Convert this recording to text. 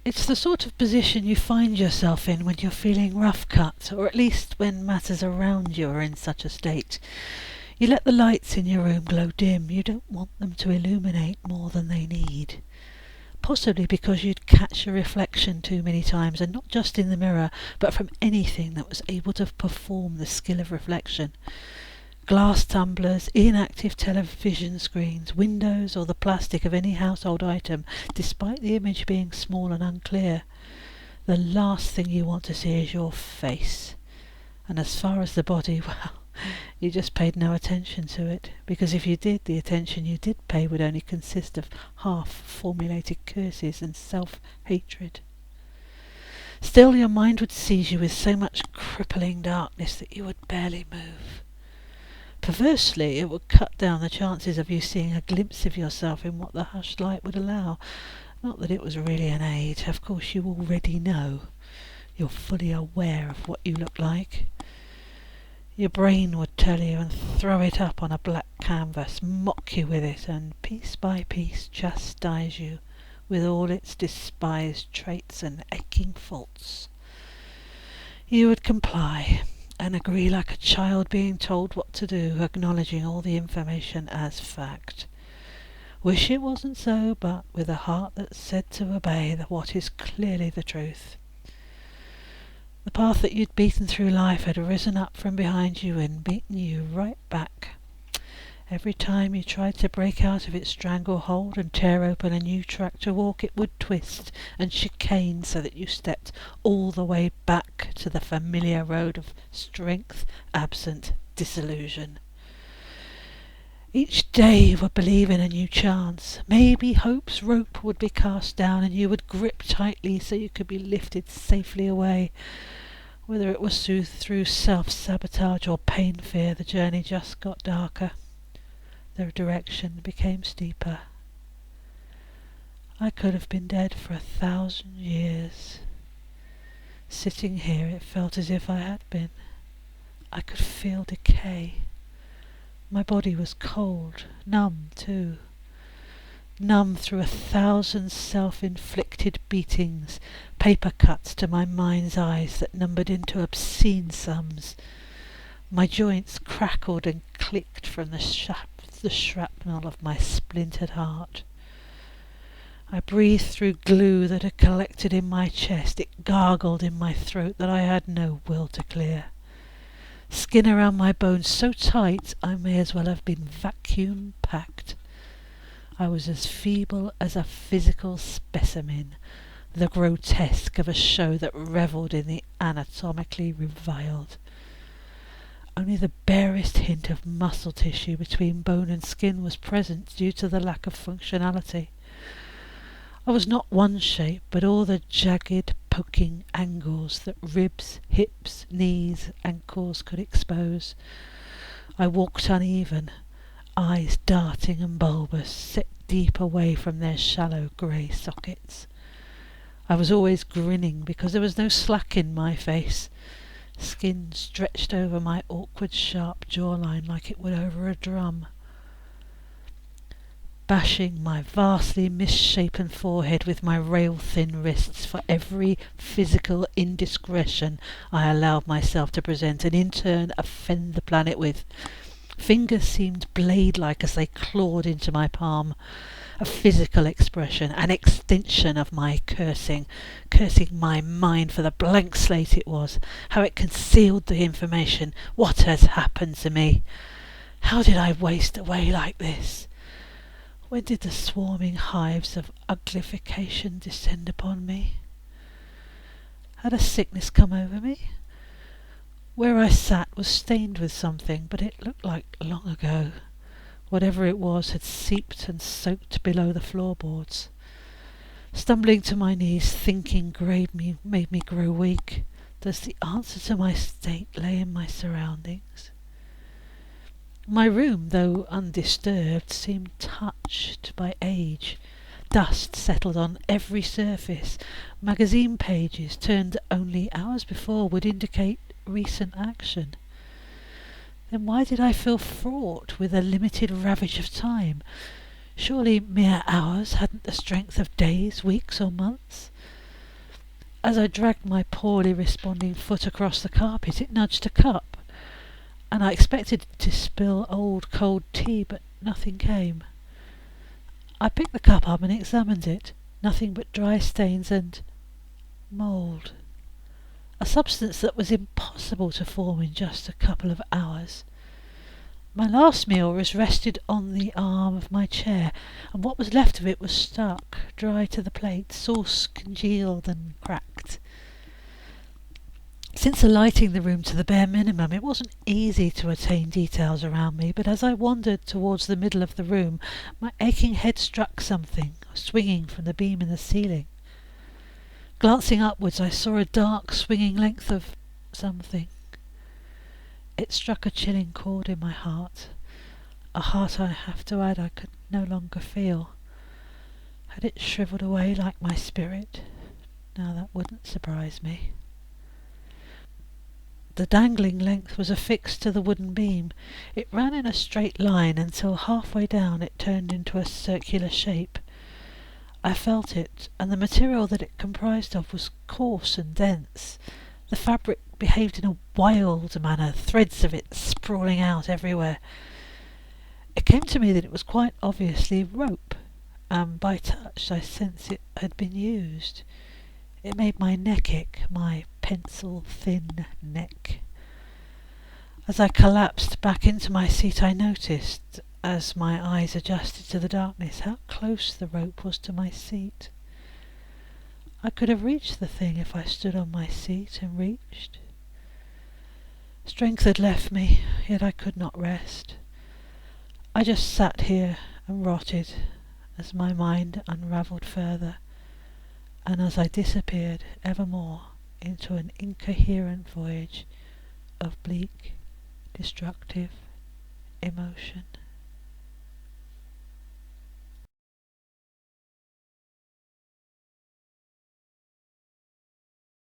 It's the sort of position you find yourself in when you're feeling rough cut, or at least when matters around you are in such a state. You let the lights in your room glow dim. You don't want them to illuminate more than they need. Possibly because you'd catch a reflection too many times, and not just in the mirror, but from anything that was able to perform the skill of reflection. Glass tumblers, inactive television screens, windows, or the plastic of any household item, despite the image being small and unclear. The last thing you want to see is your face. And as far as the body, well, you just paid no attention to it, because if you did, the attention you did pay would only consist of half-formulated curses and self-hatred. Still, your mind would seize you with so much crippling darkness that you would barely move. Perversely, it would cut down the chances of you seeing a glimpse of yourself in what the hushed light would allow. Not that it was really an aid. Of course, you already know. You're fully aware of what you look like. Your brain would tell you and throw it up on a black canvas, mock you with it, and piece by piece chastise you with all its despised traits and aching faults. You would comply and agree like a child being told what to do, acknowledging all the information as fact. Wish it wasn't so, but with a heart that's said to obey what is clearly the truth. The path that you'd beaten through life had risen up from behind you and beaten you right back. Every time you tried to break out of its stranglehold and tear open a new track to walk, it would twist and chicane so that you stepped all the way back to the familiar road of strength absent disillusion. Each day you would believe in a new chance. Maybe hope's rope would be cast down and you would grip tightly so you could be lifted safely away. Whether it was through self-sabotage or pain fear, the journey just got darker. The direction became steeper. I could have been dead for 1,000 years. Sitting here, it felt as if I had been. I could feel decay. My body was cold, numb too. Numb through 1,000 self-inflicted beatings, paper cuts to my mind's eyes that numbered into obscene sums. My joints crackled and clicked from the shrapnel of my splintered heart. I breathed through glue that had collected in my chest. It gargled in my throat that I had no will to clear. Skin around my bones so tight I may as well have been vacuum packed. I was as feeble as a physical specimen, the grotesque of a show that revelled in the anatomically reviled. Only the barest hint of muscle tissue between bone and skin was present due to the lack of functionality. I was not one shape, but all the jagged, poking angles that ribs, hips, knees, ankles could expose. I walked uneven, eyes darting and bulbous, set deep away from their shallow grey sockets. I was always grinning because there was no slack in my face. Skin stretched over my awkward sharp jawline like it would over a drum. Bashing my vastly misshapen forehead with my rail-thin wrists for every physical indiscretion I allowed myself to present and in turn offend the planet with. Fingers seemed blade-like as they clawed into my palm. A physical expression, an extension of my cursing my mind for the blank slate it was, how it concealed the information. What has happened to me? How did I waste away like this? When did the swarming hives of uglification descend upon me? Had a sickness come over me? Where I sat was stained with something, but it looked like long ago. Whatever it was had seeped and soaked below the floorboards. Stumbling to my knees, thinking made me grow weak. Does the answer to my state lay in my surroundings? My room, though undisturbed, seemed touched by age. Dust settled on every surface. Magazine pages, turned only hours before, would indicate recent action. Then why did I feel fraught with a limited ravage of time? Surely mere hours hadn't the strength of days, weeks, or months? As I dragged my poorly responding foot across the carpet, it nudged a cup, and I expected it to spill old cold tea, but nothing came. I picked the cup up and examined it. Nothing but dry stains and mould. A substance that was impossible to form in just a couple of hours. My last meal was rested on the arm of my chair, and what was left of it was stuck, dry to the plate, sauce congealed and cracked. Since alighting the room to the bare minimum, it wasn't easy to attain details around me, but as I wandered towards the middle of the room, my aching head struck something, swinging from the beam in the ceiling. Glancing upwards, I saw a dark, swinging length of something. It struck a chilling chord in my heart, a heart I have to add I could no longer feel. Had it shriveled away like my spirit? Now that wouldn't surprise me. The dangling length was affixed to the wooden beam. It ran in a straight line until halfway down it turned into a circular shape. I felt it, and the material that it comprised of was coarse and dense. The fabric behaved in a wild manner, threads of it sprawling out everywhere. It came to me that it was quite obviously rope, and by touch I sensed it had been used. It made my neck ache, my pencil-thin neck. As I collapsed back into my seat, I noticed, as my eyes adjusted to the darkness, how close the rope was to my seat. I could have reached the thing if I stood on my seat and reached. Strength had left me, yet I could not rest. I just sat here and rotted as my mind unravelled further, and as I disappeared evermore into an incoherent voyage of bleak, destructive emotion.